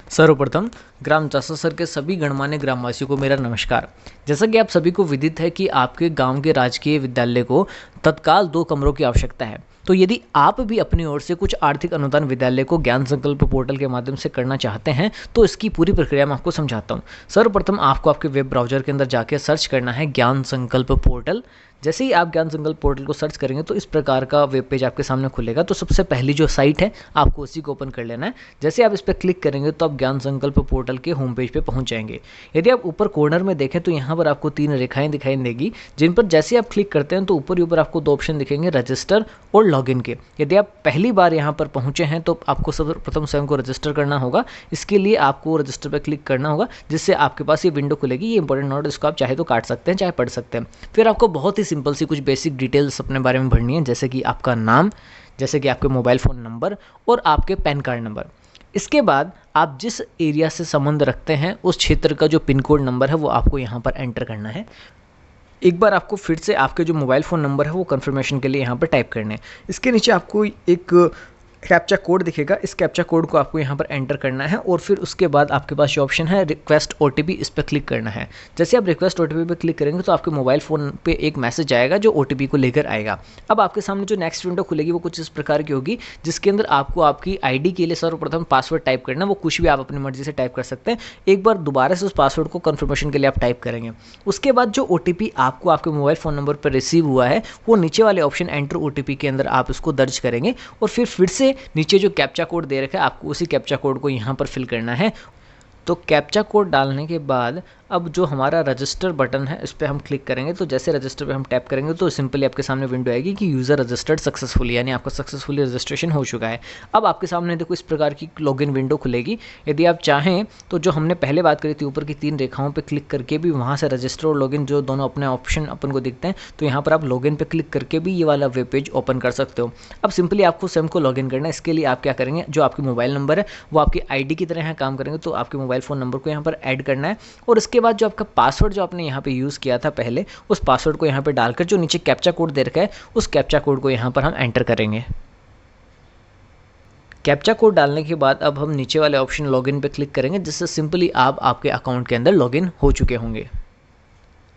सर्वप्रथम ग्राम चासासर के सभी गणमान्य ग्रामवासियों को मेरा नमस्कार। जैसा कि आप सभी को विदित है कि आपके गांव के राजकीय विद्यालय को तत्काल 2 कमरों की आवश्यकता है। तो यदि आप भी अपनी ओर से कुछ आर्थिक अनुदान विद्यालय को ज्ञान संकल्प पोर्टल के माध्यम से करना चाहते हैं तो इसकी पूरी प्रक्रिया मैं आपको समझाता हूँ। सर्वप्रथम आपको आपके वेब ब्राउजर के अंदर जाकर सर्च करना है ज्ञान संकल्प पोर्टल। जैसे ही आप ज्ञान संकल्प पोर्टल को सर्च करेंगे तो इस प्रकार का वेब पेज आपके सामने खुलेगा। तो सबसे पहली जो साइट है आपको उसी को ओपन कर लेना है। जैसे आप इस पर क्लिक करेंगे तो आप ज्ञान संकल्प पोर्टल के होम पेज पे पहुंच जाएंगे। यदि आप ऊपर कॉर्नर में देखें तो यहाँ पर आपको 3 रेखाएं दिखाई देगी, जिन पर जैसे आप क्लिक करते हैं तो ऊपर ही ऊपर आपको 2 ऑप्शन दिखेंगे, रजिस्टर और लॉगिन के। यदि आप पहली बार यहाँ पर पहुंचे हैं तो आपको सर्वप्रथम स्वयं को रजिस्टर करना होगा। इसके लिए आपको रजिस्टर पर क्लिक करना होगा, जिससे आपके पास ये विंडो खुलेगी। ये इंपॉर्टेंट नोट, इसको आप चाहे तो काट सकते हैं चाहे पढ़ सकते हैं। फिर आपको बहुत ही सिंपल सी कुछ बेसिक डिटेल्स अपने बारे में भरनी है, जैसे कि आपका नाम, जैसे कि आपके मोबाइल फ़ोन नंबर और आपके पैन कार्ड नंबर। इसके बाद आप जिस एरिया से संबंध रखते हैं उस क्षेत्र का जो पिन कोड नंबर है वो आपको यहाँ पर एंटर करना है। एक बार आपको फिर से आपके जो मोबाइल फ़ोन नंबर है वो कंफर्मेशन के लिए यहाँ पर टाइप करने हैं। इसके नीचे आपको एक कैप्चा कोड दिखेगा, इस कैप्चा कोड को आपको यहाँ पर एंटर करना है और फिर उसके बाद आपके पास जो ऑप्शन है रिक्वेस्ट ओटीपी, इस पर क्लिक करना है। जैसे आप रिक्वेस्ट ओटीपी पे क्लिक करेंगे तो आपके मोबाइल फ़ोन पे एक मैसेज आएगा जो ओटीपी को लेकर आएगा। अब आपके सामने जो नेक्स्ट विंडो खुलेगी वो कुछ इस प्रकार की होगी, जिसके अंदर आपको आपकी आईडी के लिए सर्वप्रथम पासवर्ड टाइप करना है। वो कुछ भी आप अपनी मर्जी से टाइप कर सकते हैं। एक बार दोबारा से उस पासवर्ड को कन्फर्मेशन के लिए आप टाइप करेंगे। उसके बाद जो ओटीपी आपको आपके मोबाइल फ़ोन नंबर पर रिसीव हुआ है वो नीचे वाले ऑप्शन एंटर ओटीपी के अंदर आप उसको दर्ज करेंगे और फिर से नीचे जो कैप्चा कोड दे रखा है आपको उसी कैप्चा कोड को यहाँ पर फिल करना है। तो कैप्चा कोड डालने के बाद अब जो हमारा रजिस्टर बटन है इस पर हम क्लिक करेंगे। तो जैसे रजिस्टर पे हम टैप करेंगे तो सिंपली आपके सामने विंडो आएगी कि यूज़र रजिस्टर्ड सक्सेसफुली, यानी आपका सक्सेसफुली रजिस्ट्रेशन हो चुका है। अब आपके सामने देखो इस प्रकार की लॉगिन विंडो खुलेगी। यदि आप चाहें तो जो हमने पहले बात करी थी ऊपर की 3 रेखाओं पर क्लिक करके भी वहाँ से रजिस्टर और लॉगिन जो दोनों अपने ऑप्शन अपन को दिखते हैं, तो यहाँ पर आप लॉगिन पर क्लिक करके भी ये वाला वेब पेज ओपन कर सकते हो। अब सिंपली आपको स्वयं को लॉगिन करना है। इसके लिए आप क्या करेंगे, जो आपकी मोबाइल नंबर है वो आपकी आईडी की तरह यहाँ काम करेंगे। तो आपके मोबाइल फ़ोन नंबर को यहाँ पर ऐड करना है और इसके बाद जो आपका पासवर्ड जो आपने यहाँ पे यूज़ किया था पहले, उस पासवर्ड को यहाँ पे डालकर जो नीचे कैप्चा कोड दे रखा है उस कैप्चा कोड को यहाँ पर हम एंटर करेंगे। कैप्चा कोड डालने के बाद अब हम नीचे वाले ऑप्शन लॉगिन पे क्लिक करेंगे, जिससे सिंपली आप आपके अकाउंट के अंदर लॉगिन हो चुके होंगे।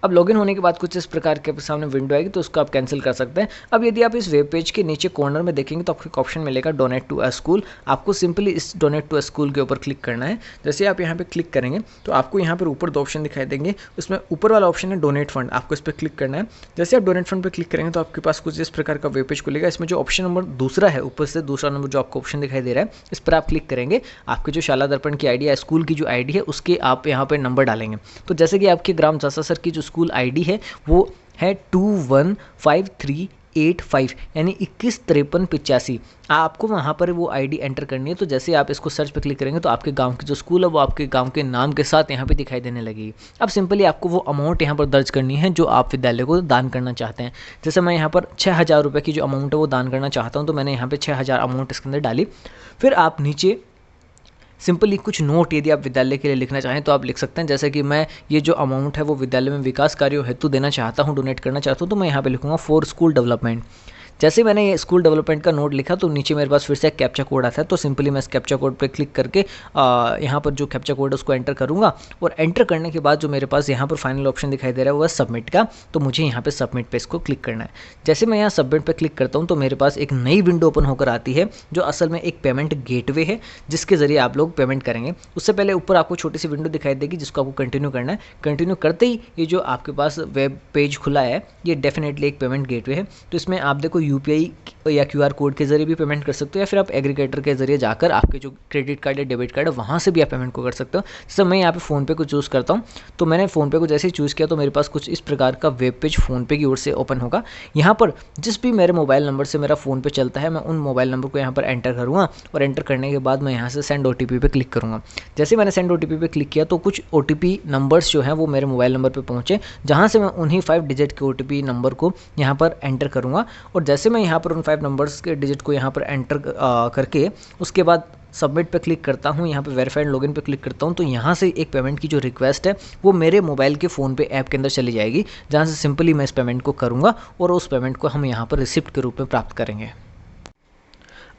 अब लॉगिन होने के बाद कुछ इस प्रकार के सामने विंडो आएगी, तो उसको आप कैंसिल कर सकते हैं। अब यदि आप इस वेब पेज के नीचे कॉर्नर में देखेंगे तो आपको एक ऑप्शन मिलेगा डोनेट टू अ स्कूल। आपको सिंपली इस डोनेट टू अ स्कूल के ऊपर क्लिक करना है। जैसे आप यहाँ पे क्लिक करेंगे तो आपको यहाँ पर ऊपर 2 ऑप्शन दिखाई देंगे। उसमें ऊपर वाला ऑप्शन है डोनेट फंड, आपको इस पर क्लिक करना है। जैसे आप डोनेट फंड पर क्लिक करेंगे तो आपके पास कुछ इस प्रकार का वेब पेज खुलेगा। इसमें जो ऑप्शन नंबर दूसरा है, ऊपर से दूसरा नंबर जो आपको ऑप्शन दिखाई दे रहा है, इस पर आप क्लिक करेंगे। आपके जो शाला दर्पण की आईडी है, स्कूल की जो आईडी है, उसके आप यहाँ पर नंबर डालेंगे। तो जैसे कि आपके ग्राम चासासर की जो स्कूल आईडी है वो है 215385, यानी 215385। आपको वहाँ पर वो आईडी एंटर करनी है। तो जैसे आप इसको सर्च पे क्लिक करेंगे तो आपके गांव की जो स्कूल है वो आपके गांव के नाम के साथ यहाँ पे दिखाई देने लगेगी। अब सिंपली आपको वो अमाउंट यहाँ पर दर्ज करनी है जो आप विद्यालय को दान करना चाहते हैं। जैसे मैं यहाँ पर 6000 रुपये की जो अमाउंट है वो दान करना चाहता हूँ, तो मैंने यहाँ पर 6000 अमाउंट इसके अंदर डाली। फिर आप नीचे सिंपली कुछ नोट यदि आप विद्यालय के लिए लिखना चाहें तो आप लिख सकते हैं। जैसे कि मैं ये जो अमाउंट है वो विद्यालय में विकास कार्यों हेतु देना चाहता हूँ, डोनेट करना चाहता हूँ, तो मैं यहाँ पे लिखूँगा फॉर स्कूल डेवलपमेंट। जैसे मैंने ये स्कूल डेवलपमेंट का नोट लिखा तो नीचे मेरे पास फिर से एक कैप्चा कोड आता है। तो सिंपली मैं इस कैप्चा कोड पे क्लिक करके यहाँ पर जो कैप्चा कोड है उसको एंटर करूँगा और एंटर करने के बाद जो मेरे पास यहाँ पर फाइनल ऑप्शन दिखाई दे रहा है वो है सबमिट का। तो मुझे यहाँ पे सबमिट पे इसको क्लिक करना है। जैसे मैं यहाँ सबमिट पे क्लिक करता हूँ तो मेरे पास एक नई विंडो ओपन होकर आती है, जो असल में एक पेमेंट गेटवे है जिसके जरिए आप लोग पेमेंट करेंगे। उससे पहले ऊपर आपको छोटी सी विंडो दिखाई देगी जिसको आपको कंटिन्यू करना है। कंटिन्यू करते ही ये जो आपके पास वेब पेज खुला है ये डेफिनेटली एक पेमेंट गेटवे है। तो इसमें आप देखो यूपीआई या क्यूआर कोड के जरिए भी पेमेंट कर सकते हो, या फिर आप एग्रीगेटर के जरिए जाकर आपके जो क्रेडिट कार्ड या डेबिट कार्ड है वहाँ से भी आप पेमेंट को कर सकते हो। जैसे मैं यहाँ पे फ़ोनपे को चूज़ करता हूँ, तो मैंने फ़ोनपे को जैसे ही चूज़ किया तो मेरे पास कुछ इस प्रकार का वेब पेज फ़ोनपे की ओर से ओपन होगा। यहाँ पर जिस भी मेरे मोबाइल नंबर से मेरा फ़ोनपे चलता है मैं उन मोबाइल नंबर को यहाँ पर एंटर करूँगा और एंटर करने के बाद मैं यहाँ से सेंड ओटीपी पे क्लिक करूँगा। जैसे मैंने सेंड ओटीपी पे क्लिक किया तो कुछ ओटीपी नंबर्स जो हैं वो मेरे मोबाइल नंबर पर पहुँचे, जहाँ से मैं उन्हीं 5 डिजिट के ओटीपी नंबर को यहाँ पर एंटर करूँगा। और जैसे मैं यहाँ पर उन 5 नंबर्स के डिजिट को यहाँ पर एंटर करके उसके बाद सबमिट पे क्लिक करता हूँ, यहाँ पे वेरीफाइड लॉगिन पे क्लिक करता हूँ, तो यहाँ से एक पेमेंट की जो रिक्वेस्ट है वो मेरे मोबाइल के फ़ोन पे ऐप के अंदर चली जाएगी, जहाँ से सिंपली मैं इस पेमेंट को करूँगा और उस पेमेंट को हम यहाँ पर रिसिप्ट के रूप में प्राप्त करेंगे।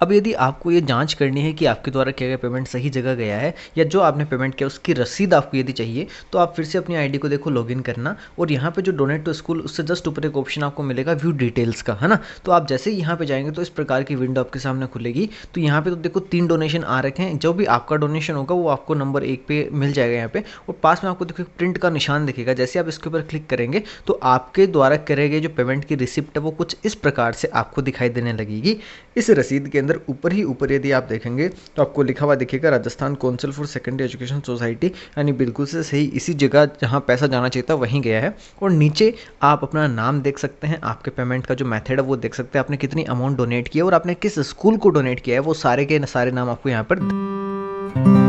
अब यदि आपको ये जांच करनी है कि आपके द्वारा किया गया पेमेंट सही जगह गया है या जो आपने पेमेंट किया उसकी रसीद आपको यदि चाहिए, तो आप फिर से अपनी आईडी को देखो लॉगिन करना और यहाँ पे जो डोनेट टू स्कूल उससे जस्ट ऊपर एक ऑप्शन आपको मिलेगा व्यू डिटेल्स का, है ना। तो आप जैसे ही यहाँ पे जाएंगे तो इस प्रकार की विंडो आपके सामने खुलेगी। तो यहाँ पे तो देखो 3 डोनेशन आ रखे हैं। जो भी आपका डोनेशन होगा वो आपको नंबर 1 पे मिल जाएगा यहाँ पे, और पास में आपको देखो प्रिंट का निशान दिखेगा। जैसे आप इसके ऊपर क्लिक करेंगे तो आपके द्वारा करे गए जो पेमेंट की रिसिप्ट है वो कुछ इस प्रकार से आपको दिखाई देने लगेगी। इस रसीद के अंदर ऊपर ही ऊपर यदि आप देखेंगे तो आपको लिखा हुआ दिखेगा Rajasthan council for secondary education society, यानी बिल्कुल से सही इसी जगह जहां पैसा जाना चाहिए था वहीं गया है। और नीचे आप अपना नाम देख सकते हैं, आपके पेमेंट का जो मेथड है वो देख सकते हैं, आपने कितनी अमाउंट डोनेट किया और आपने किस स्कूल को डोनेट किया है, वो सारे के सारे नाम आपको यहाँ पर